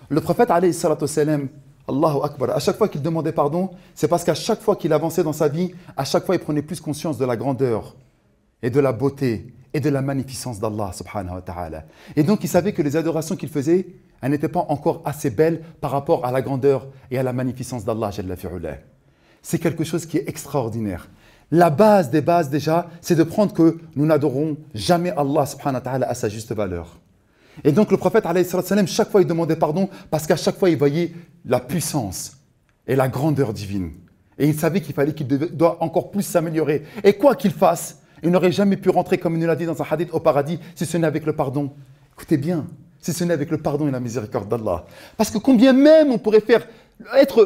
Le prophète, alayhi salatu wassalam, Allahu Akbar, à chaque fois qu'il demandait pardon, c'est parce qu'à chaque fois qu'il avançait dans sa vie, à chaque fois il prenait plus conscience de la grandeur et de la beauté et de la magnificence d'Allah subhanahu wa ta'ala. Et donc il savait que les adorations qu'il faisait, elles n'étaient pas encore assez belles par rapport à la grandeur et à la magnificence d'Allah jalla fi'ula. C'est quelque chose qui est extraordinaire. La base des bases déjà, c'est de prendre que nous n'adorons jamais Allah subhanahu wa ta'ala à sa juste valeur. Et donc le prophète, alayhi salam, chaque fois il demandait pardon parce qu'à chaque fois il voyait la puissance et la grandeur divine. Et il savait qu'il fallait qu'il doit encore plus s'améliorer. Et quoi qu'il fasse, il n'aurait jamais pu rentrer, comme il nous l'a dit dans un hadith, au paradis si ce n'est avec le pardon. Écoutez bien, si ce n'est avec le pardon et la miséricorde d'Allah. Parce que combien même on pourrait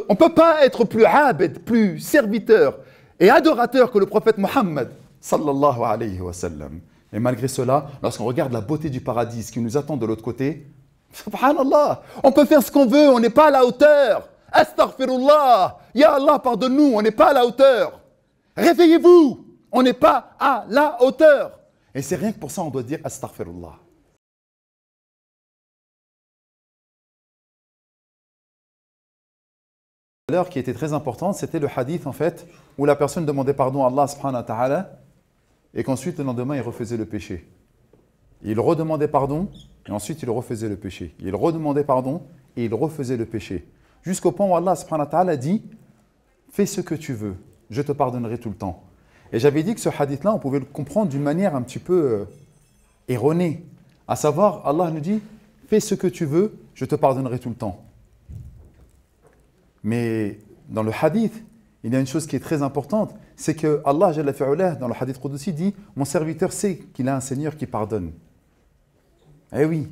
on ne peut pas être plus abd, plus serviteur et adorateur que le prophète Mohammed sallallahu alayhi wa sallam. Et malgré cela, lorsqu'on regarde la beauté du paradis, ce qui nous attend de l'autre côté, subhanallah, on peut faire ce qu'on veut, on n'est pas à la hauteur. Astaghfirullah, ya Allah, pardonne-nous, on n'est pas à la hauteur. Réveillez-vous, on n'est pas à la hauteur. Et c'est rien que pour ça on doit dire astaghfirullah. L'heure qui était très importante, c'était le hadith en fait, où la personne demandait pardon à Allah subhanahu wa ta'ala, et qu'ensuite le lendemain il refaisait le péché. Il redemandait pardon et ensuite il refaisait le péché. Il redemandait pardon et il refaisait le péché. Jusqu'au point où Allah subhanahu wa ta'ala dit « Fais ce que tu veux, je te pardonnerai tout le temps ». Et j'avais dit que ce hadith-là, on pouvait le comprendre d'une manière un petit peu erronée. À savoir, Allah nous dit « Fais ce que tu veux, je te pardonnerai tout le temps ». Mais dans le hadith, il y a une chose qui est très importante, c'est que Allah Jalla fi'ala, dans le hadith Qudsi, dit « Mon serviteur sait qu'il a un Seigneur qui pardonne ». Eh oui.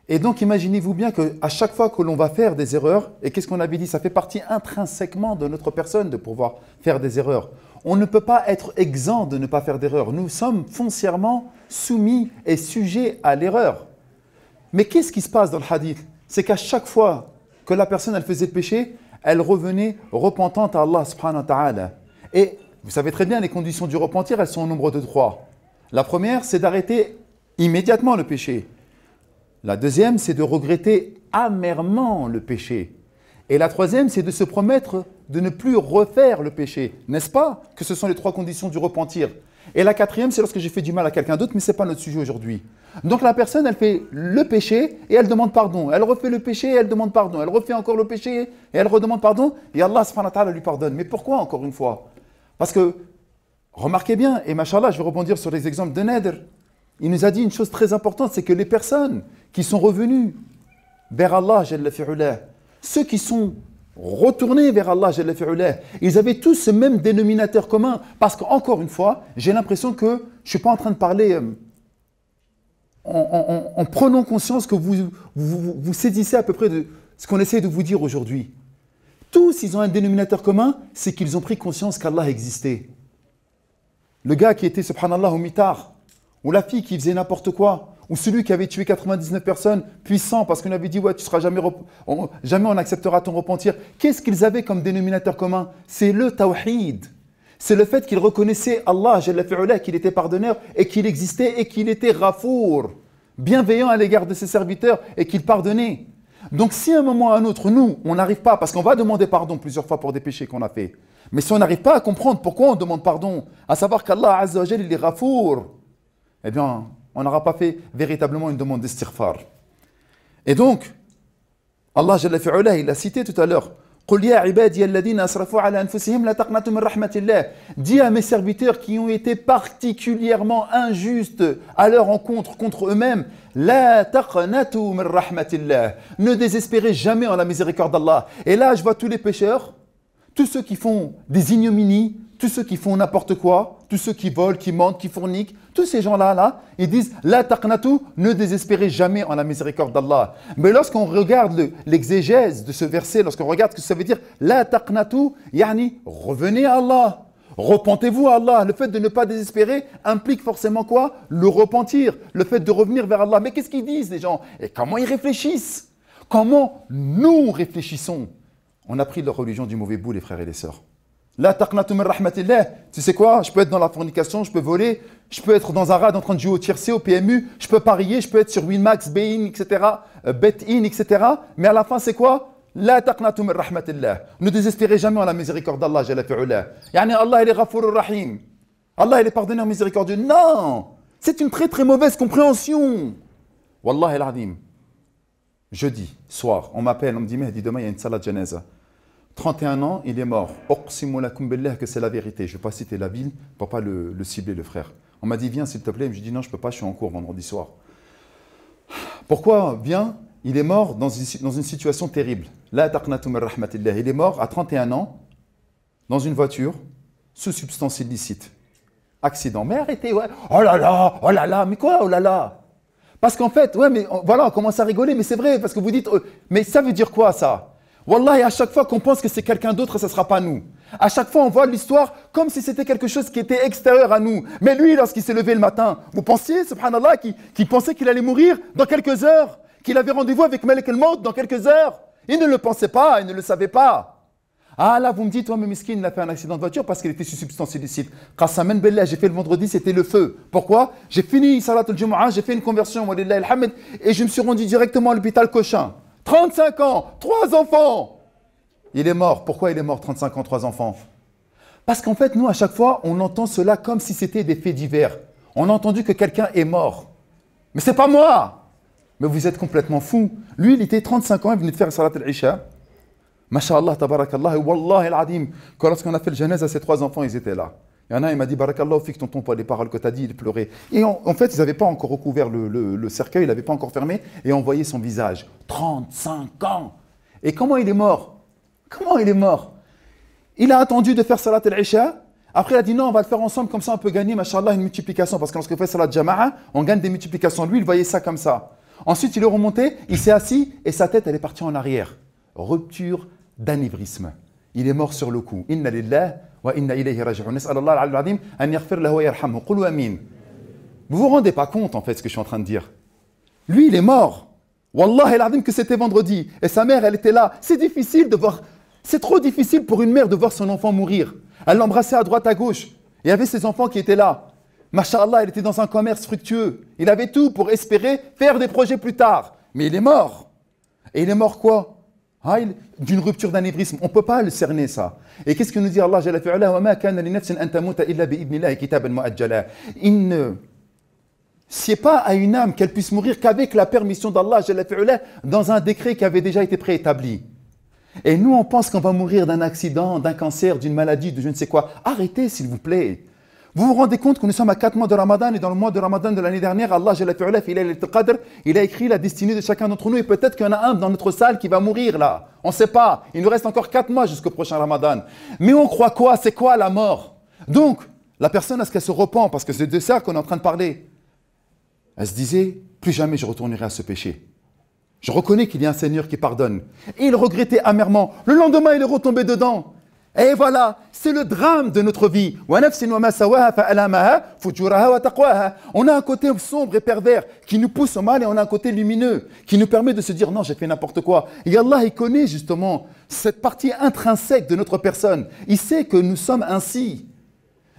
Et donc imaginez-vous bien qu'à chaque fois que l'on va faire des erreurs, et qu'est-ce qu'on avait dit, ça fait partie intrinsèquement de notre personne de pouvoir faire des erreurs. On ne peut pas être exempt de ne pas faire d'erreurs. Nous sommes foncièrement soumis et sujets à l'erreur. Mais qu'est-ce qui se passe dans le hadith? C'est qu'à chaque fois que la personne elle faisait péché, elle revenait repentante à Allah subhanahu wa ta'ala. Et vous savez très bien, les conditions du repentir, elles sont au nombre de 3. La première, c'est d'arrêter immédiatement le péché. La deuxième, c'est de regretter amèrement le péché. Et la troisième, c'est de se promettre de ne plus refaire le péché. N'est-ce pas que ce sont les 3 conditions du repentir? Et la quatrième, c'est lorsque j'ai fait du mal à quelqu'un d'autre, mais ce n'est pas notre sujet aujourd'hui. Donc la personne, elle fait le péché et elle demande pardon. Elle refait le péché et elle demande pardon. Elle refait encore le péché et elle redemande pardon. Et Allah subhanahu wa ta'ala lui pardonne. Mais pourquoi encore une fois? Parce que, remarquez bien, et machallah, je vais rebondir sur les exemples de Nadr. Il nous a dit une chose très importante, c'est que les personnes qui sont revenues vers Allah, Jalla fi'ula, ceux qui sont retournés vers Allah, Jalla fi'ula, ils avaient tous ce même dénominateur commun. Parce qu'encore une fois, j'ai l'impression que je ne suis pas en train de parler en prenant conscience que vous saisissez à peu près de ce qu'on essaie de vous dire aujourd'hui. Tous, ils ont un dénominateur commun, c'est qu'ils ont pris conscience qu'Allah existait. Le gars qui était, subhanallah, au mitard, ou la fille qui faisait n'importe quoi, ou celui qui avait tué 99 personnes, puissant, parce qu'on avait dit, ouais, tu seras jamais on acceptera ton repentir. Qu'est-ce qu'ils avaient comme dénominateur commun? C'est le tawhid. C'est le fait qu'ils reconnaissaient Allah, Jalla fi'ula, qu'il était pardonneur, et qu'il existait, et qu'il était ghafour, bienveillant à l'égard de ses serviteurs, et qu'il pardonnait. Donc si à un moment ou à un autre, nous, on n'arrive pas, parce qu'on va demander pardon plusieurs fois pour des péchés qu'on a fait, mais si on n'arrive pas à comprendre pourquoi on demande pardon, à savoir qu'Allah Azza wa Jal, il est ghafour, eh bien, on n'aura pas fait véritablement une demande d'istighfar. Et donc, Allah Jalla fi'ula, il a cité tout à l'heure, قُلْ يَا عِبَادِيَ الَّذِينَ أَسْرَفُوا عَلَى أَنفُسِهِمْ لَا تَقْنَطُوا مِنْ رَحْمَةِ اللَّهِ. Dis à mes serviteurs qui ont été particulièrement injustes à leur encontre contre eux-mêmes, لَا تَقْنَطُوا مِنْ رَحْمَةِ اللَّهِ. Ne désespérez jamais en la miséricorde d'Allah. Et là, je vois tous les pécheurs, tous ceux qui font des ignominies, tous ceux qui font n'importe quoi, tous ceux qui volent, qui mentent, qui fourniquent, tous ces gens-là, ils disent « La taqnatu » ne désespérez jamais en la miséricorde d'Allah. Mais lorsqu'on regarde l'exégèse de ce verset, lorsqu'on regarde ce que ça veut dire « La taqnatu », yani « Revenez à Allah ». Repentez-vous à Allah. Le fait de ne pas désespérer implique forcément quoi? Le repentir, le fait de revenir vers Allah. Mais qu'est-ce qu'ils disent les gens? Et comment ils réfléchissent? Comment nous réfléchissons? On a pris leur religion du mauvais bout, les frères et les sœurs. La taqnatu min rahmatillah. Tu sais quoi? Je peux être dans la fornication, je peux voler, je peux être dans un rad en train de jouer au tiercé, au PMU, je peux parier, je peux être sur Winmax, Bein, etc., Bet-in, etc. Mais à la fin, c'est quoi? La taqnatu min rahmatillah. Ne désespérez jamais en la miséricorde d'Allah, Jalla fi'ula. Yani Allah, il est Ghafour Rahim. Allah, il est pardonneur miséricordieux. Non! C'est une très très mauvaise compréhension. Wallah el-Adim. Jeudi, soir, on m'appelle, on me dit, Mehdi, demain, il y a une salat janaza. 31 ans, il est mort. Uqsimu lakum billah que c'est la vérité. Je ne vais pas citer la ville pour ne pas le cibler, le frère. On m'a dit, viens s'il te plaît. Je lui ai dit, non, je ne peux pas, je suis en cours vendredi soir. Pourquoi? Viens, il est mort dans une situation terrible. La taqnatu min rahmatillah. Il est mort à 31 ans, dans une voiture, sous substance illicite. Accident. Mais arrêtez, ouais. Oh là là, mais quoi, oh là là? Parce qu'en fait, ouais, mais voilà, on commence à rigoler, mais c'est vrai, parce que vous dites, mais ça veut dire quoi ça? Wallah, et à chaque fois qu'on pense que c'est quelqu'un d'autre, ça ne sera pas nous. À chaque fois, on voit l'histoire comme si c'était quelque chose qui était extérieur à nous. Mais lui, lorsqu'il s'est levé le matin, vous pensiez, subhanallah, qu'il pensait qu'il allait mourir dans quelques heures, qu'il avait rendez-vous avec Malek el-Maut dans quelques heures. Il ne le pensait pas, il ne le savait pas. Ah là, vous me dites, toi, mais miskin, il a fait un accident de voiture parce qu'il était sous substance illicite. Qassaman billah, j'ai fait le vendredi, c'était le feu. Pourquoi? J'ai fini Salat al-Jumu'ah, j'ai fait une conversion, walillah alhamd, et je me suis rendu directement à l'hôpital Cochin. 35 ans, 3 enfants. Il est mort. Pourquoi il est mort, 35 ans, 3 enfants? Parce qu'en fait, nous, à chaque fois, on entend cela comme si c'était des faits divers. On a entendu que quelqu'un est mort. Mais c'est pas moi. Mais vous êtes complètement fou. Lui, il était 35 ans, il venait de faire Salat al-Isha. Masha'Allah, tabarakallah, wallah al-adim, quand lorsqu'on a fait le janaz à ces 3 enfants, ils étaient là. Il y en a, il m'a dit, barakallah, fik tonton, pas les paroles que tu as dit, il pleurait. Et en fait, ils n'avaient pas encore recouvert le cercueil, ils n'avaient pas encore fermé, et on voyait son visage. 35 ans. Et comment il est mort? Comment il est mort? Il a attendu de faire Salat al-Isha. Après, il a dit, non, on va le faire ensemble, comme ça on peut gagner, masha'Allah, une multiplication. Parce que lorsqu'on fait Salat Jama'a, on gagne des multiplications. Lui, il voyait ça comme ça. Ensuite, il est remonté, il s'est assis, et sa tête, elle est partie en arrière. Rupture d'anévrisme. Il est mort sur le coup. Inna lillah wa inna ilayhi raji'un. Nas'alallah al-azim an yaghfir lahu wa yarhamhu. Qulu amin. Vous vous rendez pas compte en fait ce que je suis en train de dire. Lui, il est mort. Wallah al-azim que c'était vendredi et sa mère, elle était là. C'est difficile de voir, c'est trop difficile pour une mère de voir son enfant mourir. Elle l'embrassait à droite à gauche. Il y avait ses enfants qui étaient là. Masha'Allah, il était dans un commerce fructueux. Il avait tout pour espérer faire des projets plus tard. Mais il est mort. Et il est mort quoi? D'une rupture d'anévrisme. On ne peut pas le cerner ça. Et qu'est-ce que nous dit Allah Jalla fi'ala? Wa ma kana li nafsin an tamuta illa bi idnillahi kitaban mu'ajjala. Il ne sied pas à une âme qu'elle puisse mourir qu'avec la permission d'Allah Jalla fi'ala dans un décret qui avait déjà été préétabli. Et nous, on pense qu'on va mourir d'un accident, d'un cancer, d'une maladie, de je ne sais quoi. Arrêtez, s'il vous plaît. Vous vous rendez compte que nous sommes à 4 mois de Ramadan et dans le mois de Ramadan de l'année dernière, Allah Jalla fi'ala fi laylatil qadr, il a écrit la destinée de chacun d'entre nous et peut-être qu'il y en a un dans notre salle qui va mourir là. On ne sait pas. Il nous reste encore 4 mois jusqu'au prochain Ramadan. Mais on croit quoi? C'est quoi la mort? Donc, la personne, est-ce qu'elle se repent? Parce que c'est de ça qu'on est en train de parler. Elle se disait, plus jamais je retournerai à ce péché. Je reconnais qu'il y a un Seigneur qui pardonne. Et il regrettait amèrement. Le lendemain, il est retombé dedans. Et voilà, c'est le drame de notre vie. On a un côté sombre et pervers qui nous pousse au mal et on a un côté lumineux qui nous permet de se dire non, j'ai fait n'importe quoi. Et Allah, il connaît justement cette partie intrinsèque de notre personne. Il sait que nous sommes ainsi.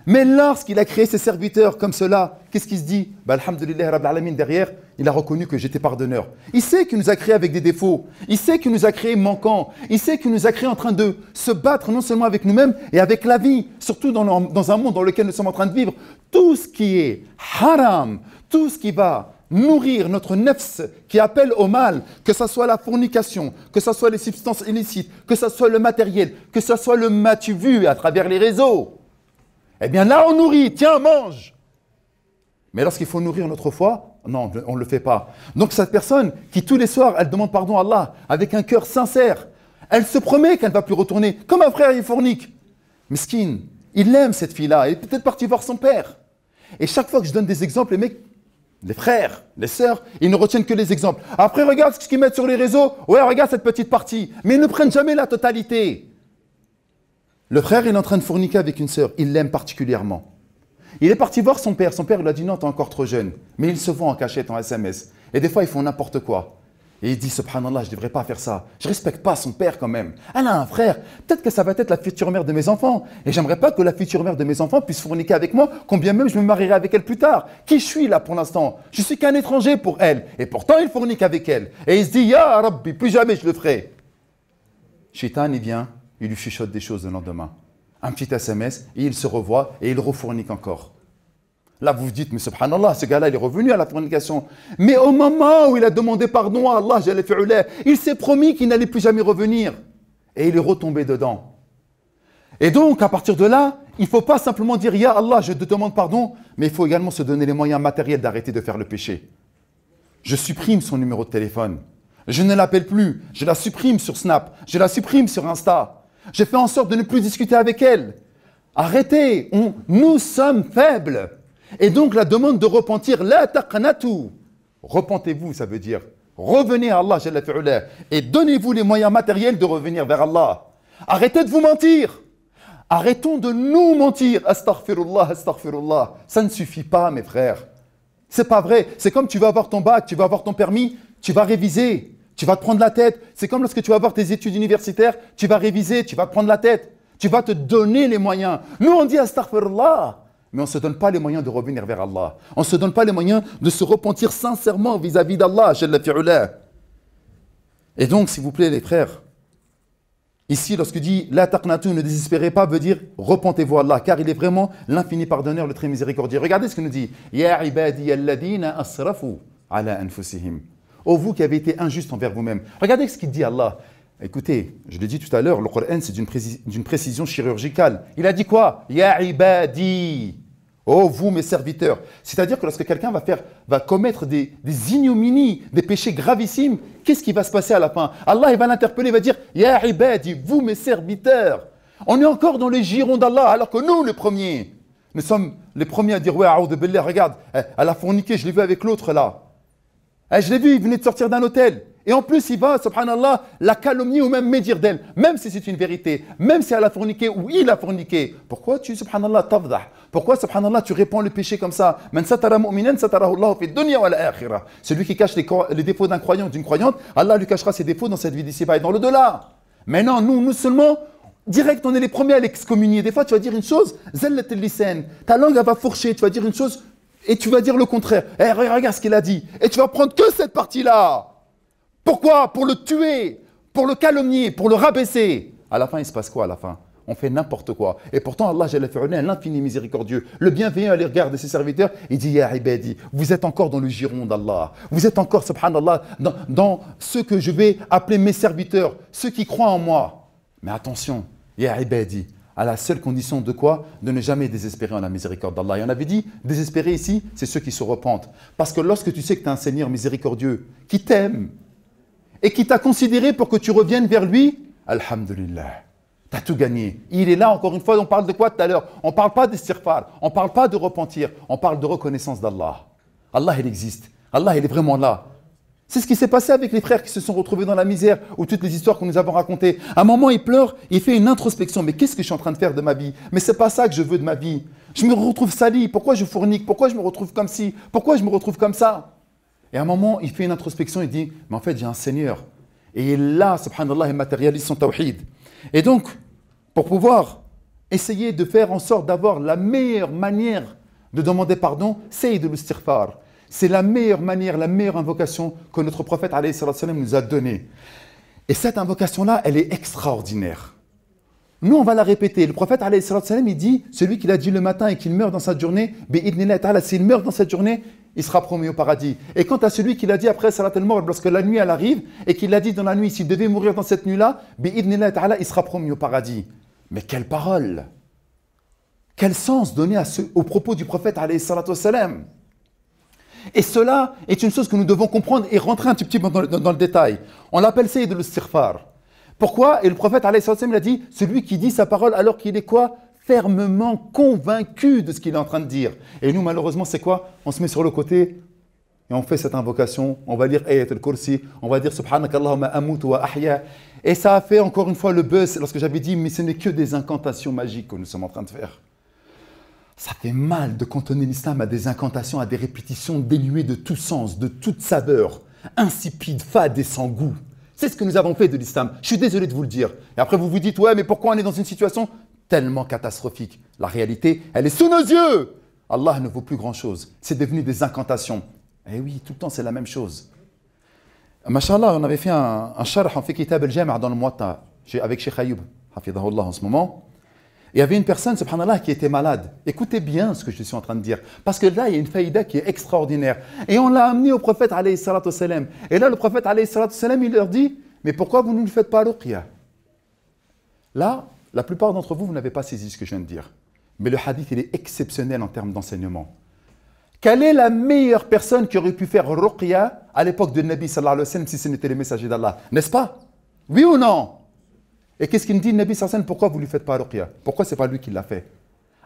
Mais lorsqu'il a créé ses serviteurs comme cela, qu'est-ce qu'il se dit? Alhamdulillah Rabbil Alamin, derrière, il a reconnu que j'étais pardonneur. Il sait qu'il nous a créés avec des défauts. Il sait qu'il nous a créés manquants. Il sait qu'il nous a créés en train de se battre non seulement avec nous-mêmes et avec la vie, surtout dans un monde dans lequel nous sommes en train de vivre. Tout ce qui est haram, tout ce qui va nourrir notre nefs qui appelle au mal, que ce soit la fornication, que ce soit les substances illicites, que ce soit le matériel, que ce soit le matu vu à travers les réseaux. Eh bien là, on nourrit, tiens, mange. Mais lorsqu'il faut nourrir notre foi, non, on ne le fait pas. Donc cette personne qui tous les soirs, elle demande pardon à Allah avec un cœur sincère, elle se promet qu'elle ne va plus retourner, comme un frère, il fornique. Miskin, il aime cette fille-là, elle est peut-être partie voir son père. Et chaque fois que je donne des exemples, les mecs, les frères, les sœurs, ils ne retiennent que les exemples. Après, regarde ce qu'ils mettent sur les réseaux, ouais, regarde cette petite partie, mais ils ne prennent jamais la totalité. Le frère, il est en train de forniquer avec une sœur. Il l'aime particulièrement. Il est parti voir son père. Son père lui a dit non, tu es encore trop jeune. Mais ils se vont en cachette, en SMS. Et des fois, ils font n'importe quoi. Et il dit, subhanallah, je ne devrais pas faire ça. Je ne respecte pas son père quand même. Elle a un frère. Peut-être que ça va être la future mère de mes enfants. Et j'aimerais pas que la future mère de mes enfants puisse forniquer avec moi, combien même je me marierai avec elle plus tard. Qui je suis là pour l'instant? Je suis qu'un étranger pour elle. Et pourtant, il fornique avec elle. Et il se dit, Ya Rabbi, plus jamais je le ferai. Shaitan, il vient, il lui chuchote des choses le lendemain. Un petit SMS, et il se revoit, et il refournique encore. Là, vous vous dites, mais subhanallah, ce gars-là, il est revenu à la fornication. Mais au moment où il a demandé pardon à Allah, il s'est promis qu'il n'allait plus jamais revenir. Et il est retombé dedans. Et donc, à partir de là, il ne faut pas simplement dire, Ya Allah, je te demande pardon, mais il faut également se donner les moyens matériels d'arrêter de faire le péché. Je supprime son numéro de téléphone. Je ne l'appelle plus. Je la supprime sur Snap. Je la supprime sur Insta. Je fais en sorte de ne plus discuter avec elle. Arrêtez, nous sommes faibles. Et donc la demande de repentir, la taqnatu. Repentez-vous, ça veut dire revenez à Allah jalla fi'ala, et donnez-vous les moyens matériels de revenir vers Allah. Arrêtez de vous mentir. Arrêtons de nous mentir. Astaghfirullah, astaghfirullah. Ça ne suffit pas, mes frères. C'est pas vrai. C'est comme tu vas avoir ton bac, tu vas avoir ton permis, tu vas réviser, tu vas te prendre la tête. C'est comme lorsque tu vas avoir tes études universitaires, tu vas réviser, tu vas te prendre la tête. Tu vas te donner les moyens. Nous, on dit astaghfirullah. Mais on ne se donne pas les moyens de revenir vers Allah. On ne se donne pas les moyens de se repentir sincèrement vis-à-vis d'Allah. Et donc, s'il vous plaît, les frères, ici, lorsque dit « La taqnatu » ne désespérez pas, veut dire « Repentez-vous à Allah », car il est vraiment l'infini pardonneur, le très miséricordieux. Regardez ce qu'il nous dit « Ya ibadi alladhina asrafu ala anfusihim » ô vous qui avez été injustes envers vous-même. Regardez ce qu'il dit Allah. Écoutez, je l'ai dit tout à l'heure, le Coran, c'est d'une précision chirurgicale. Il a dit quoi? Ya ibadi. Oh, vous, mes serviteurs. C'est-à-dire que lorsque quelqu'un va commettre des ignominies, des péchés gravissimes, qu'est-ce qui va se passer à la fin? Allah, il va l'interpeller, il va dire Ya ibadi, vous, mes serviteurs. On est encore dans les girons d'Allah, alors que nous, les premiers, nous sommes les premiers à dire Ouais, a'oudhu billah, regarde, elle a forniqué, je l'ai vu avec l'autre là. Je l'ai vu, il venait de sortir d'un hôtel. Et en plus, il va, subhanallah, la calomnier ou même médire d'elle, même si c'est une vérité, même si elle a forniqué ou il a forniqué. Pourquoi tu, subhanallah, tafdah? Pourquoi, subhanallah, tu répands le péché comme ça? Man satara mu'minan satarahu Allah fi dunya wa al-akhirah. Celui qui cache les défauts d'un croyant ou d'une croyante, Allah lui cachera ses défauts dans cette vie d'ici-bas et dans l'au-delà. Mais non, nous seulement, direct, on est les premiers à l'excommunier. Des fois, tu vas dire une chose, zallat al-lisan, ta langue, elle va fourcher, tu vas dire une chose et tu vas dire le contraire. Regarde ce qu'il a dit. Et tu vas prendre que cette partie-là. Pourquoi? Pour le tuer, pour le calomnier, pour le rabaisser. À la fin, il se passe quoi à la fin? On fait n'importe quoi. Et pourtant, Allah Jalla fi'ala, l'infini miséricordieux, le bienveillant à l'égard de ses serviteurs, il dit Ya ibadi, vous êtes encore dans le giron d'Allah. Vous êtes encore, subhanallah, dans ceux que je vais appeler mes serviteurs, ceux qui croient en moi. Mais attention, Ya ibadi, à la seule condition de quoi? De ne jamais désespérer en la miséricorde d'Allah. Et on avait dit, désespérer ici, c'est ceux qui se repentent. Parce que lorsque tu sais que tu as un Seigneur miséricordieux qui t'aime, et qui t'a considéré pour que tu reviennes vers lui, alhamdulillah, tu as tout gagné. Il est là, encore une fois, on parle de quoi tout à l'heure? On ne parle pas d'istighfar, on ne parle pas de repentir, on parle de reconnaissance d'Allah. Allah, il existe. Allah, il est vraiment là. C'est ce qui s'est passé avec les frères qui se sont retrouvés dans la misère, ou toutes les histoires que nous avons racontées. À un moment, il pleure, il fait une introspection. Mais qu'est-ce que je suis en train de faire de ma vie? Mais ce n'est pas ça que je veux de ma vie. Je me retrouve sali. Pourquoi je fournique? Pourquoi je me retrouve comme ci? Pourquoi je me retrouve comme ça? Et à un moment, il fait une introspection, il dit, mais en fait, j'ai un Seigneur. Et là, subhanallah, il matérialise son tawhid. Et donc, pour pouvoir essayer de faire en sorte d'avoir la meilleure manière de demander pardon, c'est de l'istighfar. C'est la meilleure manière, la meilleure invocation que notre prophète alayhi salam nous a donnée. Et cette invocation-là, elle est extraordinaire. Nous, on va la répéter. Le prophète alayhi salam, il dit, celui qui l'a dit le matin et qu'il meurt dans cette journée, s'il meurt dans cette journée, il sera promis au paradis. Et quant à celui qui l'a dit après Salat al-Maghrib, lorsque la nuit elle arrive, et qu'il l'a dit dans la nuit, s'il devait mourir dans cette nuit-là, il sera promis au paradis. Mais quelle parole! Quel sens donner aux propos du prophète alayhi salatu wassalam? Et cela est une chose que nous devons comprendre et rentrer un petit peu dans le détail. On l'appelle sayyid al-istighfar. Pourquoi? Et le prophète alayhi salatu wassalam, il a dit, celui qui dit sa parole alors qu'il est quoi? Fermement convaincu de ce qu'il est en train de dire. Et nous, malheureusement, c'est quoi? On se met sur le côté et on fait cette invocation. On va lire Ayat al-Kursi, on va dire Subhanakallahumma amutu wa ahya. Et ça a fait encore une fois le buzz lorsque j'avais dit, mais ce n'est que des incantations magiques que nous sommes en train de faire. Ça fait mal de cantonner l'islam à des incantations, à des répétitions dénuées de tout sens, de toute saveur, insipide, fade et sans goût. C'est ce que nous avons fait de l'islam. Je suis désolé de vous le dire. Et après, vous vous dites, ouais, mais pourquoi on est dans une situation tellement catastrophique? La réalité, elle est sous nos yeux. Allah ne vaut plus grand-chose. C'est devenu des incantations. Eh oui, tout le temps, c'est la même chose. Mashallah, on avait fait un sharh, on fait Kitab al-Jami' dans le Muwatta, avec Cheikh Ayoub, hafidahullah en ce moment. Il y avait une personne, subhanallah, qui était malade. Écoutez bien ce que je suis en train de dire. Parce que là, il y a une faïda qui est extraordinaire. Et on l'a amené au prophète, alayhi salatu wassalam. Et là, le prophète, alayhi salatu wassalam, il leur dit, mais pourquoi vous ne lui faites pas ruqya? Là, la plupart d'entre vous, vous n'avez pas saisi ce que je viens de dire. Mais le hadith, il est exceptionnel en termes d'enseignement. Quelle est la meilleure personne qui aurait pu faire ruqya à l'époque de Nabi sallallahu alayhi wa sallam si ce n'était les messagers d'Allah? N'est-ce pas? Oui ou non? Et qu'est-ce qu'il me dit, Nabi sallallahu alayhi wa sallam? Pourquoi vous ne lui faites pas ruqya? Pourquoi ce n'est pas lui qui l'a fait?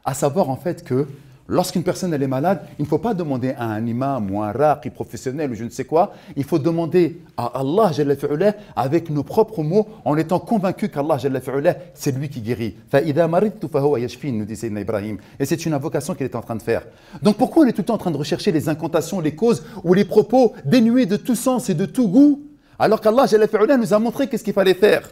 À savoir en fait que lorsqu'une personne elle est malade, il ne faut pas demander à un imam ou un raqi professionnel ou je ne sais quoi. Il faut demander à Allah Jalla fi'ulah avec nos propres mots en étant convaincu qu'Allah Jalla fi'ulah c'est lui qui guérit. Fa'idha maridtu fahuwa yashfin, nous dit Sayyidina Ibrahim. Et c'est une invocation qu'il est en train de faire. Donc pourquoi on est tout le temps en train de rechercher les incantations, les causes ou les propos dénués de tout sens et de tout goût alors qu'Allah Jalla fi'ulah nous a montré qu'est-ce qu'il fallait faire?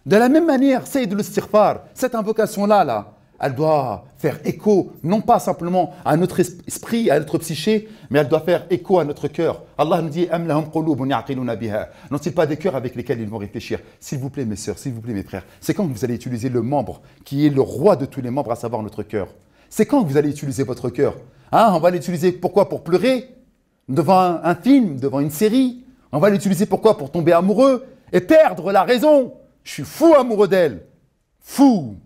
De la même manière, Sayyid al-Istighfar, cette invocation-là, elle doit faire écho, non pas simplement à notre esprit, à notre psyché, mais elle doit faire écho à notre cœur. Allah nous dit « Am lahum qulubun ya'qiluna biha » N'ont-ils pas des cœurs avec lesquels ils vont réfléchir? S'il vous plaît, mes sœurs, s'il vous plaît, mes frères, c'est quand que vous allez utiliser le membre qui est le roi de tous les membres, à savoir notre cœur? C'est quand que vous allez utiliser votre cœur? On va l'utiliser pourquoi? Pour pleurer devant un film, devant une série. On va l'utiliser pourquoi? Pour tomber amoureux et perdre la raison. Je suis fou amoureux d'elle. Fou.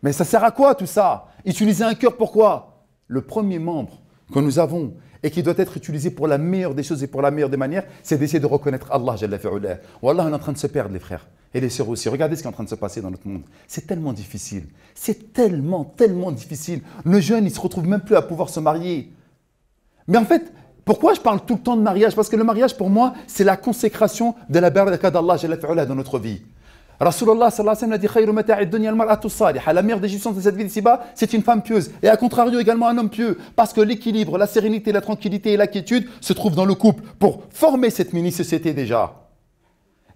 Mais ça sert à quoi tout ça? Utiliser un cœur pourquoi? Le premier membre que nous avons et qui doit être utilisé pour la meilleure des choses et pour la meilleure des manières, c'est d'essayer de reconnaître Allah Jalla fi'ulah. Wallah, on est en train de se perdre les frères. Et les sœurs aussi. Regardez ce qui est en train de se passer dans notre monde. C'est tellement difficile. C'est tellement difficile. Nos jeunes, ils ne se retrouvent même plus à pouvoir se marier. Mais en fait, pourquoi je parle tout le temps de mariage? Parce que le mariage, pour moi, c'est la consécration de la baraka d'Allah Jalla fi'ulah dans notre vie. Rasulullah sallallahu alayhi wa sallam a dit khayru mata'i dunya al-mar'atu as-salihah. La meilleure des jouissances de cette vie ici-bas, c'est une femme pieuse. Et à contrario également un homme pieux. Parce que l'équilibre, la sérénité, la tranquillité et la quiétude se trouvent dans le couple pour former cette mini-société déjà.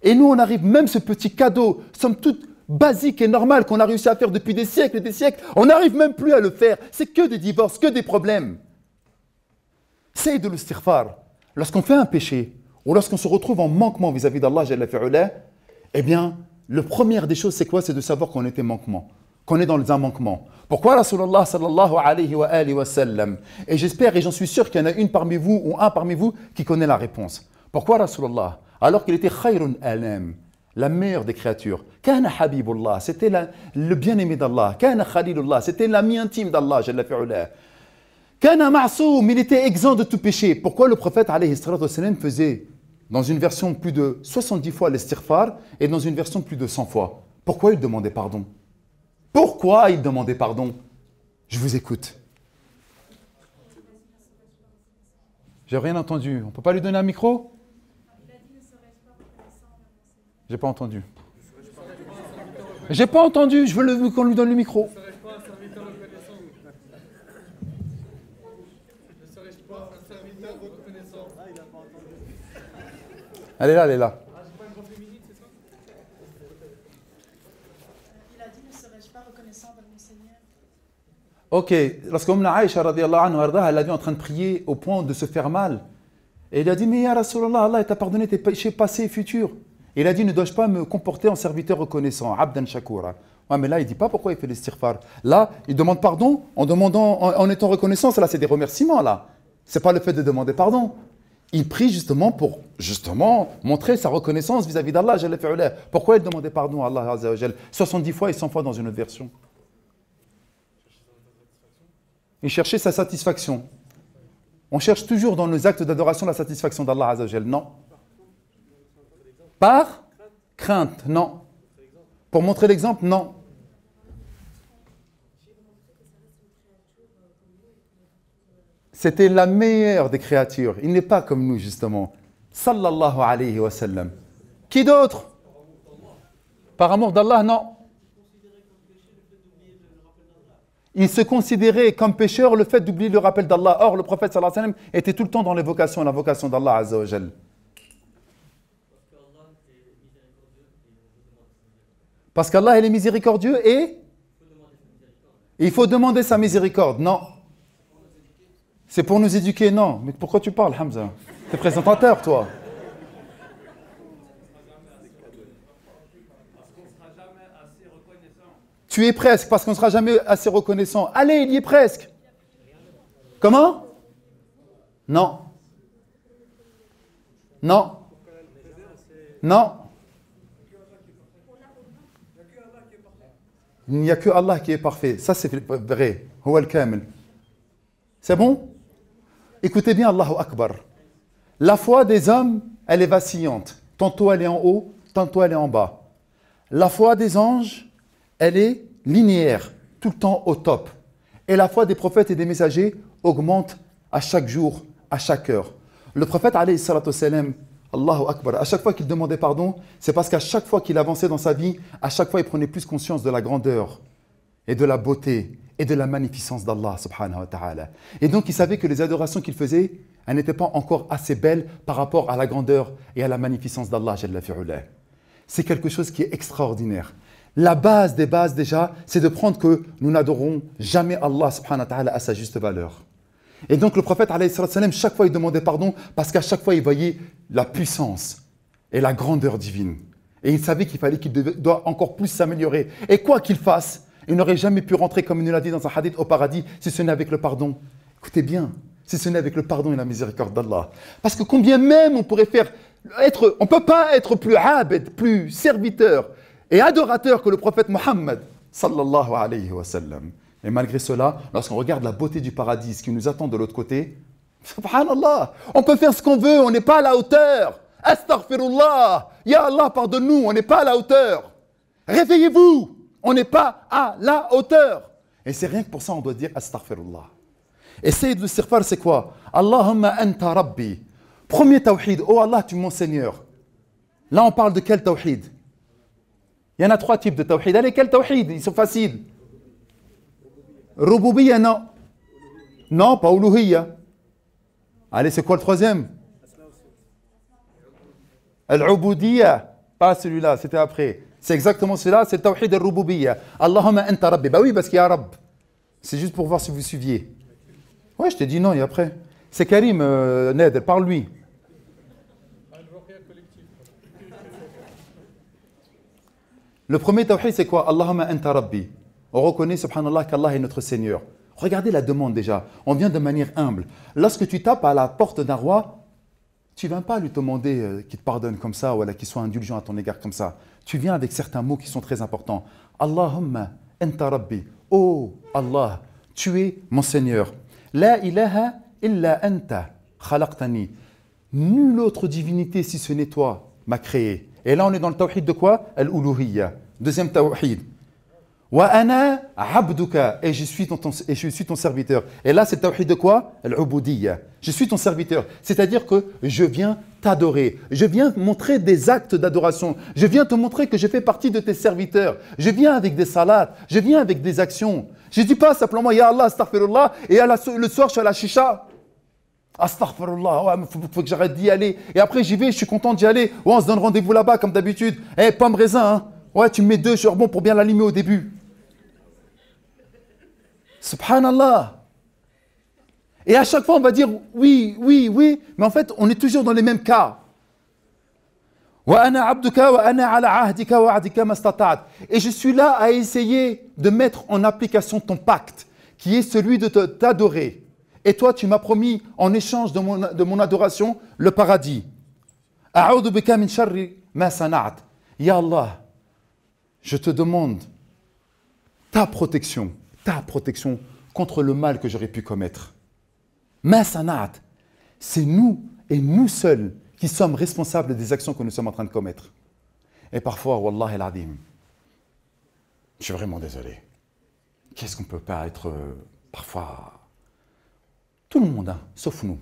Et nous, on arrive, même ce petit cadeau, somme toute basique et normal qu'on a réussi à faire depuis des siècles et des siècles, on n'arrive même plus à le faire. C'est que des divorces, que des problèmes. C'est de l'istighfar. Lorsqu'on fait un péché, ou lorsqu'on se retrouve en manquement vis-à-vis d'Allah Jalla fi'ulah, eh bien, la première des choses, c'est quoi? C'est de savoir qu'on était manquement, qu'on est dans un manquement. Pourquoi Rasulullah sallallahu alayhi wa sallam? Et j'espère et j'en suis sûr qu'il y en a une parmi vous ou un parmi vous qui connaît la réponse. Pourquoi Rasulullah? Alors qu'il était khayrun alam, la meilleure des créatures. Kana habibullah, c'était le bien-aimé d'Allah. Kana khalilullah, c'était l'ami intime d'Allah Jalla fi'ulah. Kana ma'soum, il était exempt de tout péché. Pourquoi le prophète alayhi salatu wassalam faisait dans une version plus de 70 fois l'istighfar et dans une version plus de 100 fois? Pourquoi il demandait pardon? Pourquoi il demandait pardon? Je vous écoute. J'ai rien entendu. On ne peut pas lui donner un micro? J'ai pas entendu. J'ai pas entendu. Je veux qu'on lui donne le micro. Elle est là, elle est là. Il a dit, ne serais-je pas reconnaissant de mon Seigneur? Ok, lorsque Aïcha radiallahu anha, elle l'a vu en train de prier au point de se faire mal. Et il a dit, mais ya Rasulallah, Allah t'a pardonné tes péchés passés et futurs. Et il a dit, ne dois-je pas me comporter en serviteur reconnaissant, abdan shakura? Ouais, mais là, il ne dit pas pourquoi il fait l'istighfar. Là, il demande pardon en étant reconnaissant. Là, c'est des remerciements, là. Ce n'est pas le fait de demander pardon. Il prie justement pour montrer sa reconnaissance vis-à-vis d'Allah. Pourquoi il demandait pardon à Allah 70 fois et 100 fois dans une autre version? Il cherchait sa satisfaction. On cherche toujours dans nos actes d'adoration la satisfaction d'Allah. Non. Par crainte, non. Pour montrer l'exemple, non. C'était la meilleure des créatures. Il n'est pas comme nous, justement. Sallallahu alayhi wa sallam. Qui d'autre? Par amour d'Allah, non. Il se considérait comme pécheur le fait d'oublier le rappel d'Allah. Or, le prophète sallallahu alayhi wa sallam était tout le temps dans l'invocation d'Allah azza wa jal. Parce qu'Allah, il est miséricordieux et il faut demander sa miséricorde. Non. C'est pour nous éduquer, non. Mais pourquoi tu parles, Hamza? T'es présentateur, toi. Tu es presque, parce qu'on ne sera jamais assez reconnaissant. Allez, il y est presque. Comment? Non. Non. Non. Il n'y a que Allah qui est parfait. Ça, c'est vrai. Huwa al-kamil. C'est bon? Écoutez bien, Allahu Akbar. La foi des hommes, elle est vacillante. Tantôt elle est en haut, tantôt elle est en bas. La foi des anges, elle est linéaire, tout le temps au top. Et la foi des prophètes et des messagers augmente à chaque jour, à chaque heure. Le prophète, alayhi salatu wassalam, Allahu Akbar, à chaque fois qu'il demandait pardon, c'est parce qu'à chaque fois qu'il avançait dans sa vie, à chaque fois il prenait plus conscience de la grandeur et de la beauté et de la magnificence d'Allah subhanahu wa ta'ala. Et donc il savait que les adorations qu'il faisait, elles n'étaient pas encore assez belles par rapport à la grandeur et à la magnificence d'Allah jalla fi'ula. C'est quelque chose qui est extraordinaire. La base des bases déjà, c'est de prendre que nous n'adorons jamais Allah subhanahu wa ta'ala à sa juste valeur. Et donc le prophète, alayhi salam, chaque fois il demandait pardon parce qu'à chaque fois il voyait la puissance et la grandeur divine. Et il savait qu'il fallait qu'il doit encore plus s'améliorer. Et quoi qu'il fasse, il n'aurait jamais pu rentrer, comme il nous l'a dit dans un hadith, au paradis si ce n'est avec le pardon. Écoutez bien, si ce n'est avec le pardon et la miséricorde d'Allah. Parce que combien même on pourrait on ne peut pas être plus abd, plus serviteur et adorateur que le prophète Mohammed sallallahu alayhi wa sallam. Et malgré cela, lorsqu'on regarde la beauté du paradis, ce qui nous attend de l'autre côté, subhanallah, on peut faire ce qu'on veut, on n'est pas à la hauteur. Astaghfirullah, ya Allah, pardonne-nous, on n'est pas à la hauteur. Réveillez-vous, on n'est pas à la hauteur. Et c'est rien que pour ça on doit dire astaghfirullah. Et Sayyid al-Istighfar, c'est quoi? Allahumma anta rabbi. Premier tawhid, oh Allah, tu es mon Seigneur. Là, on parle de quel tawhid? Il y en a 3 types de tawhid. Allez, quel tawhid? Ils sont faciles. Rububiyya, non. Non, pas uluhiyya. Allez, c'est quoi le troisième? Al-ubudiyya. Pas celui-là, c'était après. C'est exactement celui-là, c'est le tawhid al-rububiyya. Allahumma anta rabbi. Bah oui, parce qu'il y a Rabb. C'est juste pour voir si vous suiviez. Ouais, je t'ai dit non, et après. C'est Karim, Ned, parle-lui. Le premier tawhid, c'est quoi? Allahumma anta rabbi. On reconnaît, subhanallah, qu'Allah est notre Seigneur. Regardez la demande déjà. On vient de manière humble. Lorsque tu tapes à la porte d'un roi, tu ne viens pas lui demander qu'il te pardonne comme ça ou qu'il soit indulgent à ton égard comme ça. Tu viens avec certains mots qui sont très importants. Allahumma anta rabbi. Oh Allah, tu es mon Seigneur. La ilaha illa anta khalaqtani. Nulle autre divinité si ce n'est toi m'a créé. Et là on est dans le tawhid de quoi? Al-uluhiyya. Deuxième tawhid. Wa ana abduka, et je suis ton serviteur. Et là, c'est le tawhid de quoi? Al-ubudiyya. Je suis ton serviteur. C'est-à-dire que je viens t'adorer. Je viens montrer des actes d'adoration. Je viens te montrer que je fais partie de tes serviteurs. Je viens avec des salats. Je viens avec des actions. Je ne dis pas simplement Ya Allah, astaghfirullah, et le soir, je suis à la chicha. Astaghfirullah, ouais, faut que j'arrête d'y aller. Et après, j'y vais, je suis content d'y aller. Ouais, on se donne rendez-vous là-bas, comme d'habitude. Eh, pomme raisin, hein. Ouais, tu me mets 2 charbons pour bien l'allumer au début. Subhanallah. Et à chaque fois, on va dire oui, oui, oui, mais en fait, on est toujours dans les mêmes cas. Et je suis là à essayer de mettre en application ton pacte, qui est celui de t'adorer. Et toi, tu m'as promis, en échange de mon adoration, le paradis. Ya Allah, je te demande ta protection contre le mal que j'aurais pu commettre. Ma sanat, c'est nous et nous seuls qui sommes responsables des actions que nous sommes en train de commettre. Et parfois, wallah el-adim, je suis vraiment désolé. Qu'est-ce qu'on ne peut pas être parfois... Tout le monde, hein, sauf nous.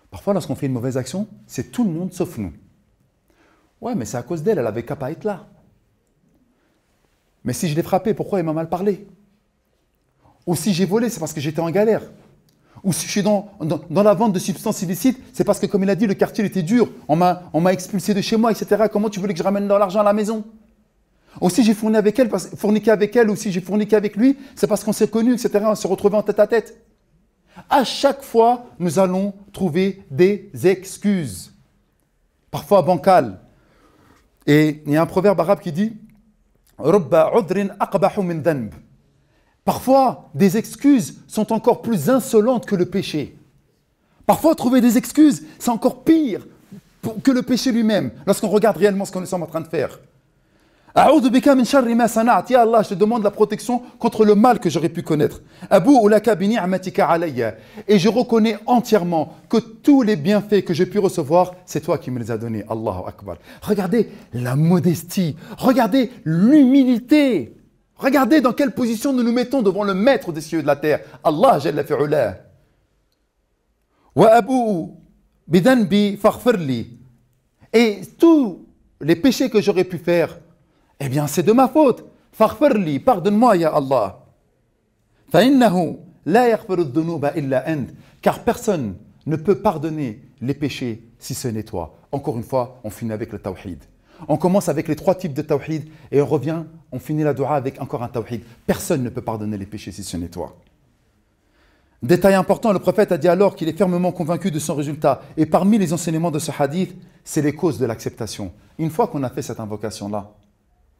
Parfois, lorsqu'on fait une mauvaise action, c'est tout le monde sauf nous. Ouais, mais c'est à cause d'elle, elle avait qu'à pas être là. Mais si je l'ai frappée, pourquoi elle m'a mal parlé? Ou si j'ai volé, c'est parce que j'étais en galère. Ou si je suis dans la vente de substances illicites, c'est parce que, comme il a dit, le quartier était dur. On m'a expulsé de chez moi, etc. Comment tu voulais que je ramène dans l'argent à la maison? Ou si j'ai forniqué avec elle, ou si j'ai forniqué avec lui, c'est parce qu'on s'est connus, etc. On s'est retrouvés en tête à tête. À chaque fois, nous allons trouver des excuses, parfois bancales. Et il y a un proverbe arabe qui dit Rubba udrin aqbahu min dhanb. Parfois, des excuses sont encore plus insolentes que le péché. Parfois, trouver des excuses, c'est encore pire que le péché lui-même, lorsqu'on regarde réellement ce que nous sommes en train de faire. A'udhu bika min sharri ma sana'at. Ya Allah, je te demande la protection contre le mal que j'aurais pu connaître. Abou'u laka bi ni'matika alayya. Et je reconnais entièrement que tous les bienfaits que j'ai pu recevoir, c'est toi qui me les as donnés. Allahu Akbar. Regardez la modestie, regardez l'humilité. Regardez dans quelle position nous nous mettons devant le maître des cieux et de la terre. Allah Jalla fi'ula. Wa abou'u bi dhanbi faghfirli. Et tous les péchés que j'aurais pu faire, eh bien, c'est de ma faute. Faghfirli, pardonne-moi, ya Allah. Fa'innahu la yaghfiru dhunuba illa ant. Car personne ne peut pardonner les péchés si ce n'est toi. Encore une fois, on finit avec le tawhid. On commence avec les 3 types de tawhid et on revient, on finit la dua avec encore un tawhid. Personne ne peut pardonner les péchés si ce n'est toi. Détail important, le prophète a dit alors qu'il est fermement convaincu de son résultat. Et parmi les enseignements de ce hadith, c'est les causes de l'acceptation. Une fois qu'on a fait cette invocation-là,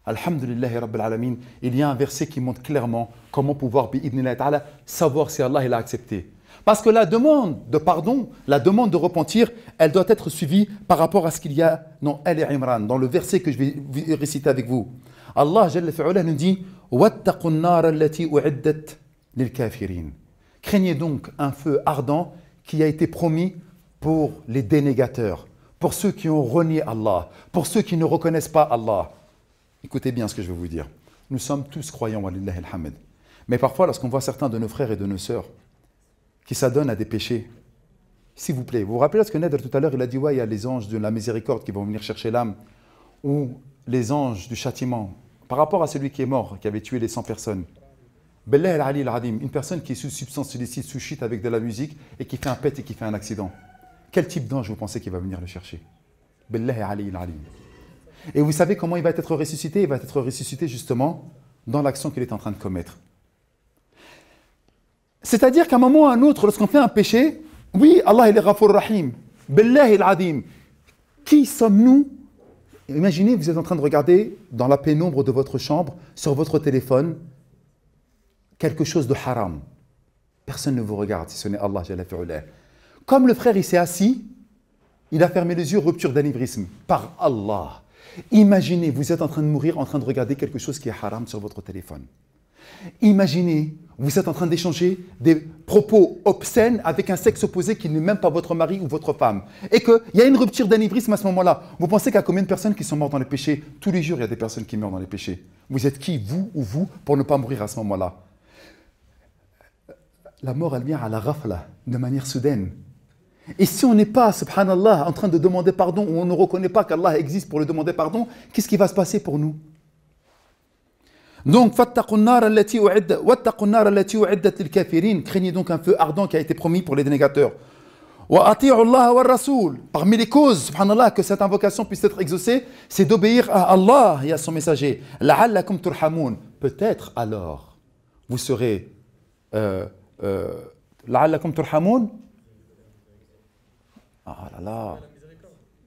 Alhamdulillahi Rabbil Alamin, il y a un verset qui montre clairement comment pouvoir, bi'idnillahi ta'ala, savoir si Allah il a accepté. Parce que la demande de pardon, la demande de repentir, elle doit être suivie par rapport à ce qu'il y a dans Al Imran, dans le verset que je vais réciter avec vous. Allah Jalla fi'ala nous dit Wattaqun nar allati u'iddat lil kafirin. Craignez donc un feu ardent qui a été promis pour les dénégateurs, pour ceux qui ont renié Allah, pour ceux qui ne reconnaissent pas Allah. Écoutez bien ce que je vais vous dire. Nous sommes tous croyants, walillahi alhamd. Mais parfois, lorsqu'on voit certains de nos frères et de nos sœurs qui s'adonnent à des péchés, s'il vous plaît, vous vous rappelez ce que Nader tout à l'heure, il a dit, ouais, il y a les anges de la miséricorde qui vont venir chercher l'âme, ou les anges du châtiment, par rapport à celui qui est mort, qui avait tué les 100 personnes. Billah al-Ali al-Adim, une personne qui est sous substance illicite, sous shit avec de la musique, et qui fait un pet et qui fait un accident. Quel type d'ange vous pensez qu'il va venir le chercher? Billah al-Ali al-Adim. Et vous savez comment il va être ressuscité? Il va être ressuscité justement dans l'action qu'il est en train de commettre. C'est-à-dire qu'à un moment ou à un autre, lorsqu'on fait un péché, oui, Allah il est Ghafur Rahim, Billahi al-Adim. Qui sommes-nous? Imaginez, vous êtes en train de regarder dans la pénombre de votre chambre, sur votre téléphone, quelque chose de haram. Personne ne vous regarde si ce n'est Allah Jalla fi'ula. Comme le frère il s'est assis, il a fermé les yeux, rupture d'anévrisme, par Allah. Imaginez, vous êtes en train de mourir, en train de regarder quelque chose qui est haram sur votre téléphone. Imaginez, vous êtes en train d'échanger des propos obscènes avec un sexe opposé qui n'est même pas votre mari ou votre femme. Et qu'il y a une rupture d'anévrisme à ce moment-là. Vous pensez qu'il y a combien de personnes qui sont mortes dans les péchés? Tous les jours, il y a des personnes qui meurent dans les péchés. Vous êtes qui, vous ou vous, pour ne pas mourir à ce moment-là? La mort, elle vient à la ghafla, de manière soudaine. Et si on n'est pas, subhanallah, en train de demander pardon, ou on ne reconnaît pas qu'Allah existe pour le demander pardon, qu'est-ce qui va se passer pour nous? Donc, craignez donc un feu ardent qui a été promis pour les dénégateurs. Parmi les causes, subhanallah, que cette invocation puisse être exaucée, c'est d'obéir à Allah et à son messager. Peut-être alors, vous serez... la'allakum turhamoun. Ah là là.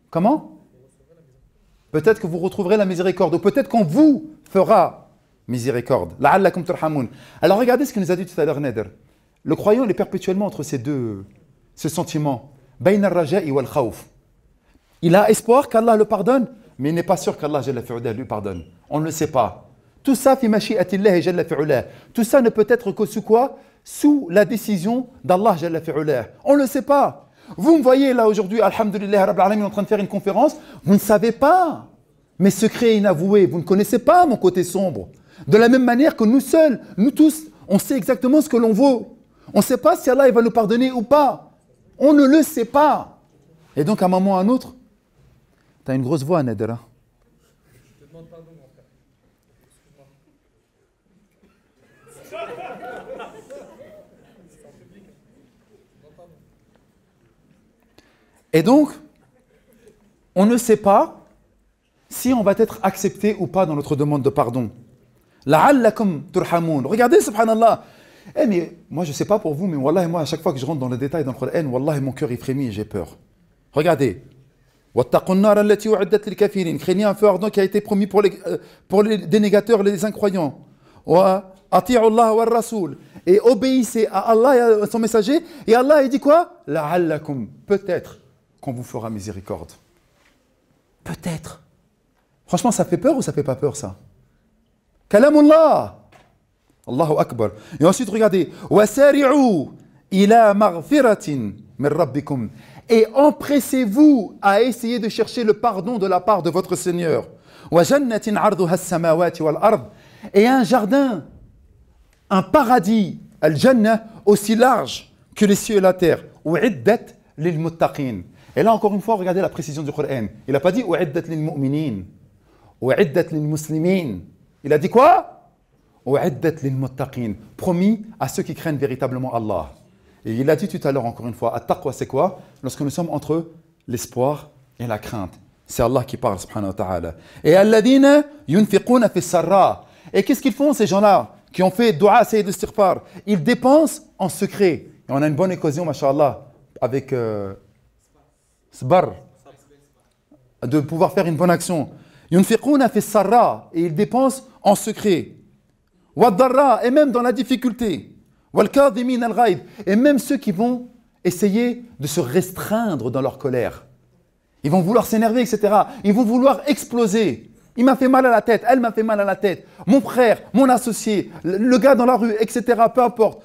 Comment? Peut-être que vous retrouverez la miséricorde, ou peut-être qu'on vous fera miséricorde. La'allakum turhamoun. Alors regardez ce que nous a dit tout à l'heure Nader. Le croyant il est perpétuellement entre ce sentiment. Bayna al-raja'i wal khawf. Il a espoir qu'Allah le pardonne, mais il n'est pas sûr qu'Allah Jalla fi'ula lui pardonne. On ne le sait pas. Tout ça, fi mashi'atillahi Jalla fi'ula. Tout ça ne peut être que sous quoi? Sous la décision d'Allah Jalla fi'ula. On ne le sait pas. Vous me voyez là aujourd'hui, alhamdulillah, Rabbil Alamin, en train de faire une conférence, vous ne savez pas mes secrets inavoués, vous ne connaissez pas mon côté sombre. De la même manière que nous seuls, nous tous, on sait exactement ce que l'on vaut. On ne sait pas si Allah il va nous pardonner ou pas. On ne le sait pas. Et donc à un moment ou à un autre, tu as une grosse voix, Nader. Je te demande pardon, mon frère. Et donc, on ne sait pas si on va être accepté ou pas dans notre demande de pardon. La'allakum turhamoun. Regardez, subhanallah. Eh mais moi je sais pas pour vous, mais wallah, moi à chaque fois que je rentre dans les détails dans le Coran, wallah, mon cœur il frémit et j'ai peur. Regardez. Craignez un feu ardent qui a été promis pour les dénégateurs, les incroyants. Et obéissez à Allah et à son messager. Et Allah il dit quoi? La'allakum. Peut-être qu'on vous fera miséricorde. Peut-être. Franchement, ça fait peur ou ça fait pas peur ça? Kalamullah. Allahu Akbar. Et ensuite, regardez. وَسَارِعُوا إِلَى مَغْفِرَةٍ مِنْ رَبِّكُمْ. Et empressez-vous à essayer de chercher le pardon de la part de votre Seigneur. وَجَنَّةٍ عَرْضُهَا السَّمَاوَاتِ وَالْأَرْضِ. Et un jardin, un paradis, al-Jannah, aussi large que les cieux et la terre. وَعِدَّتْ لِلْمُتَّقِينَ. Et là, encore une fois, regardez la précision du Coran. Il n'a pas dit وَعِدَّتْ لِلْمُؤْمِنِينَ وَعِدَّتْ لِلْمُسْلِمِينَ. Il a dit quoi? وَعِدَّتْ لِلْمُتَّقِينَ. Promis à ceux qui craignent véritablement Allah. Et il a dit tout à l'heure, encore une fois, at-taqwa, c'est quoi? Lorsque nous sommes entre l'espoir et la crainte. C'est Allah qui parle, subhanahu wa ta'ala. Et alladhina yunfiquna fi sarra. Et qu'est-ce qu'ils font, ces gens-là, qui ont fait dua, sayyid istighfar? Ils dépensent en secret. Et on a une bonne occasion, masha'Allah, avec sbar, de pouvoir faire une bonne action. Yunfiquna fi sarra. Et ils dépensent en secret. Wad-darra. Et même dans la difficulté. Et même ceux qui vont essayer de se restreindre dans leur colère. Ils vont vouloir s'énerver, etc. Ils vont vouloir exploser. Il m'a fait mal à la tête, elle m'a fait mal à la tête. Mon frère, mon associé, le gars dans la rue, etc. Peu importe.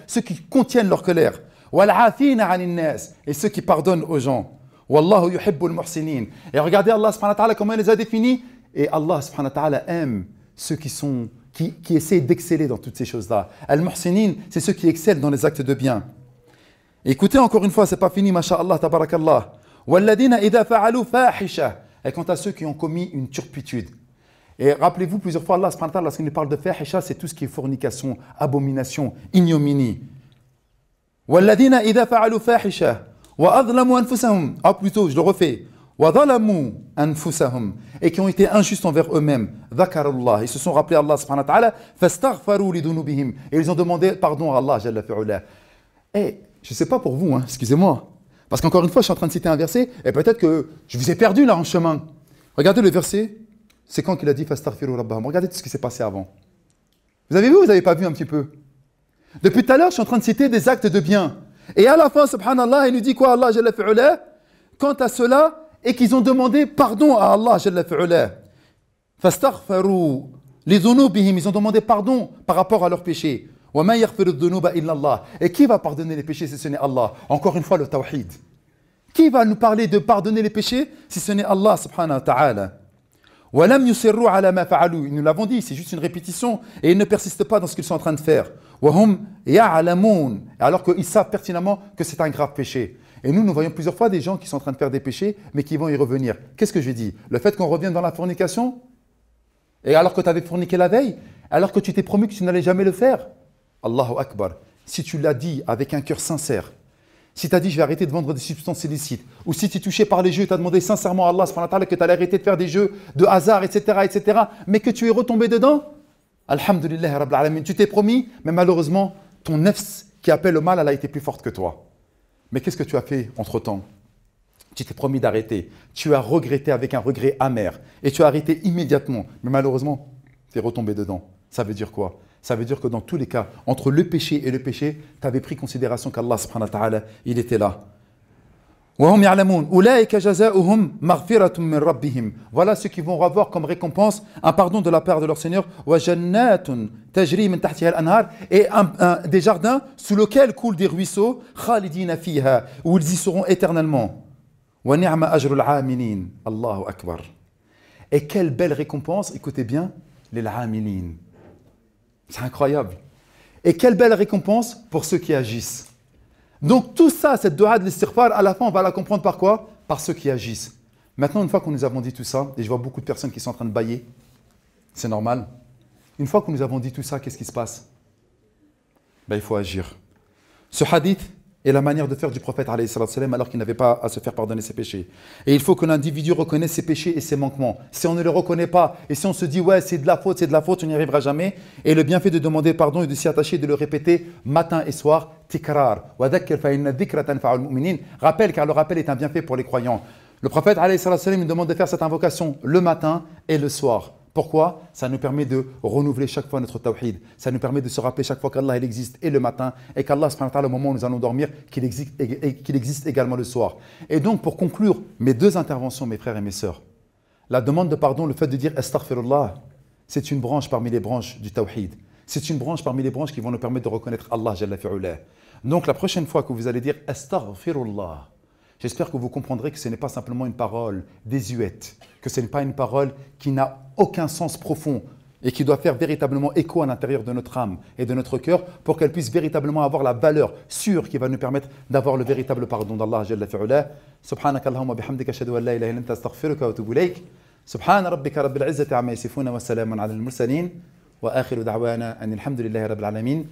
Ceux qui contiennent leur colère. Et ceux qui pardonnent aux gens. Wallahu yuhibbul muhsinin. Et regardez Allah subhanahu wa ta'ala comment il les a définis. Et Allah subhanahu wa ta'ala aime ceux qui essaient d'exceller dans toutes ces choses-là. Al-Muhsinin, c'est ceux qui excellent dans les actes de bien. Écoutez encore une fois, c'est pas fini, masha'Allah, tabarakallah. Walladina idha fa'alu fahisha. Et quant à ceux qui ont commis une turpitude. Et rappelez-vous plusieurs fois, Allah, subhanahu wa ta'ala, lorsqu'il parle de fahisha, c'est tout ce qui est fornication, abomination, ignominie. Walladina idha fa'alu fahisha. Wa adlamu anfusahum. Ah, plutôt, je le refais. وَظَلَمُوا أَنفُسَهُمْ. Et qui ont été injustes envers eux-mêmes. ذَكَرَ اللَّهِ. Ils se sont rappelés Allah subhanahu wa ta'ala. فَاسْتَغْفَرُوا لِذُنُوبِهِمْ. Et ils ont demandé pardon à Allah Jalla fi'ula. Et je ne sais pas pour vous, hein, excusez-moi. Parce qu'encore une fois, je suis en train de citer un verset et peut-être que je vous ai perdu là en chemin. Regardez le verset. C'est quand qu'il a dit فَاسْتَغْفِرُوا رَبَّهُمْ. Regardez tout ce qui s'est passé avant. Vous avez vu ou vous n'avez pas vu un petit peu? Depuis tout à l'heure, je suis en train de citer des actes de bien. Et à la fin, subhanallah, il nous dit quoi Allah Jalla fi'ula? Quant à cela, et qu'ils ont demandé pardon à Allah Jalla fi'ula. Fastaghfaru li dhunubihim. Ils ont demandé pardon par rapport à leurs péchés. Wa ma yaghfiru dhunuba illa Allah. Et qui va pardonner les péchés si ce n'est Allah? Encore une fois le tawhid. Qui va nous parler de pardonner les péchés si ce n'est Allah subhanahu wa ta'ala? Wa lam yusirru ala ma fa'alu. Nous l'avons dit, c'est juste une répétition et ils ne persistent pas dans ce qu'ils sont en train de faire. Wa hum ya'lamun. Alors qu'ils savent pertinemment que c'est un grave péché. Et nous voyons plusieurs fois des gens qui sont en train de faire des péchés, mais qui vont y revenir. Qu'est-ce que j'ai dit? Le fait qu'on revienne dans la fornication? Et alors que tu avais forniqué la veille? Alors que tu t'es promis que tu n'allais jamais le faire? Allahu Akbar. Si tu l'as dit avec un cœur sincère, si tu as dit je vais arrêter de vendre des substances illicites, ou si tu es touché par les jeux, tu as demandé sincèrement à Allah subhanahu wa ta'ala que tu allais arrêter de faire des jeux de hasard, etc., mais que tu es retombé dedans, alhamdulillah rabbil alamin, tu t'es promis, mais malheureusement, ton nefs qui appelle le mal, elle a été plus forte que toi. Mais qu'est-ce que tu as fait entre-temps? Tu t'es promis d'arrêter. Tu as regretté avec un regret amer. Et tu as arrêté immédiatement. Mais malheureusement, tu es retombé dedans. Ça veut dire quoi? Ça veut dire que dans tous les cas, entre le péché et le péché, tu avais pris considération qu'Allah subhanahu wa ta'ala, il était là. وَهُمْ يَعْلَمُونَ أُولَٰئِكَ جَزَاؤُهُمْ مَغْفِرَةٌ مِّن رَبِّهِمْ. Voilà ceux qui vont avoir comme récompense un pardon de la part de leur Seigneur. وَجَنَّاتٌ تَجْرِي مِن تَحْتِهَا الْأَنْهَارِ. Et des jardins sous lesquels coulent des ruisseaux. خَالِدِينَ فِيهَا. Où ils y seront éternellement. وَنِعْمَ أَجْرُ الْعَامِلِينَ. Allahu Akbar. Et quelle belle récompense, écoutez bien, les l'amilin. C'est incroyable. Et quelle belle récompense pour ceux qui agissent. Donc tout ça, cette dua de l'istighfar, à la fin, on va la comprendre par quoi? Par ceux qui agissent. Maintenant, une fois que nous avons dit tout ça, et je vois beaucoup de personnes qui sont en train de bâiller, c'est normal. Une fois que nous avons dit tout ça, qu'est-ce qui se passe? Ben, il faut agir. Ce hadith et la manière de faire du prophète alayhi salatu wassalam, alors qu'il n'avait pas à se faire pardonner ses péchés. Et il faut que l'individu reconnaisse ses péchés et ses manquements. Si on ne les reconnaît pas et si on se dit ouais c'est de la faute, on n'y arrivera jamais. Et le bienfait de demander pardon et de s'y attacher, de le répéter matin et soir, tikrar. Rappel, car le rappel est un bienfait pour les croyants. Le prophète alayhi salatu wassalam, nous demande de faire cette invocation le matin et le soir. Pourquoi? Ça nous permet de renouveler chaque fois notre tawhid. Ça nous permet de se rappeler chaque fois qu'Allah il existe et le matin et qu'Allah, au moment où nous allons dormir, qu'il existe également le soir. Et donc, pour conclure mes deux interventions, mes frères et mes sœurs, la demande de pardon, le fait de dire astaghfirullah, c'est une branche parmi les branches du tawhid. C'est une branche parmi les branches qui vont nous permettre de reconnaître Allah Jalla fi'ulah. Donc, la prochaine fois que vous allez dire astaghfirullah, j'espère que vous comprendrez que ce n'est pas simplement une parole désuète, que ce n'est pas une parole qui n'a aucun sens profond et qui doit faire véritablement écho à l'intérieur de notre âme et de notre cœur pour qu'elle puisse véritablement avoir la valeur sûre qui va nous permettre d'avoir le véritable pardon d'Allah Jalla fi'ulah. Subhanaka Allahumma bihamdika ashhadu an la ilaha illa anta astaghfiruka wa atubu ilayk. Subhana rabbika rabbil izzati amma yasifun wa salamun ala al-mursalin wa akhiru da'wana anil hamdulillahi rabbil alamin.